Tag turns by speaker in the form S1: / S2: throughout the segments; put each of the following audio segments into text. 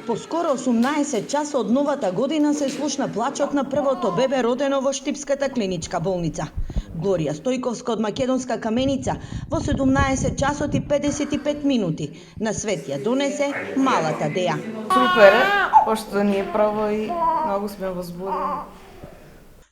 S1: По скоро 18 часа од новата година се слушна плачот на првото бебе родено во Штипската клиничка болница. Глорија Стојковска од Македонска Каменица во 17 часот и 55 минути на свет ја донесе малата Деја.
S2: Супер е, пошто ни е право и многу сме возбудени.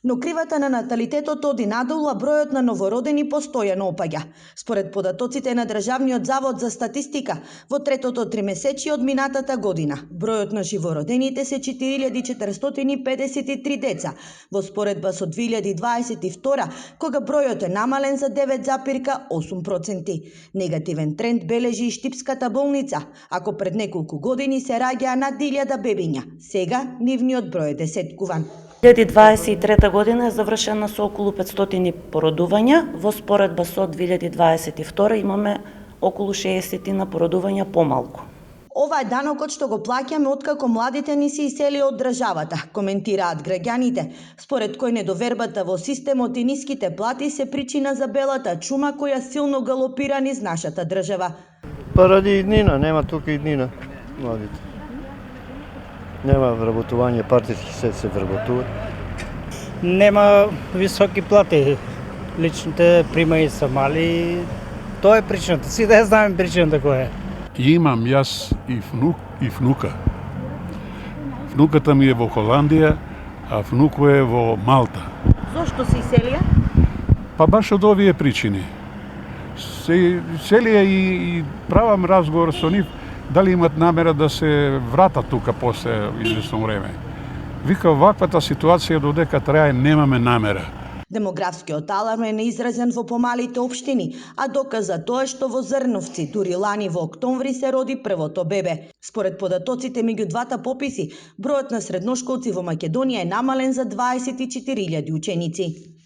S1: Но кривата на наталитетот оди надолу, а бројот на новородени постојано опаѓа. Според податоците на Државниот завод за статистика, во третото тримесечие од минатата година, бројот на живородените се 4453 деца, во споредба со 2022, кога бројот е намален за 9,8%. Негативен тренд бележи и Штипската болница, ако пред неколку години се раѓаа над 1000 бебиња, сега нивниот број е десеткуван.
S3: 2023 година е завршена со околу 500 породувања, во споредба со 2022 имаме околу 60 на породувања помалку.
S1: Ова е данокот што го плаќаме откако младите ни се иселија од државата, коментираат граѓаните, според кој недовербата во системот и ниските плати се причина за белата чума која силно галопира низ нашата држава.
S4: Паради иднина, нема тука иднина, младите. Нема вработување, партиски се вработува.
S5: Нема високи плати, личните примања се мали, тоа е причината. Си да ја знаеме причината која е.
S6: Имам јас и внук и внука. Внуката ми е во Холандија, а внуко е во Малта.
S1: Зошто се иселија?
S6: Па баш од овие причини. Се иселија и правам разговор со нив, дали имат намера да се вратат тука после известно време. Вика, ваквата ситуација додека трае немаме намера.
S1: Демографскиот аларм е неизразен во помалите општини, а доказ за тоа што во Зрновци, дури лани во октомври се роди првото бебе. Според податоците меѓу двата пописи, бројот на средношколци во Македонија е намален за 24.000 ученици.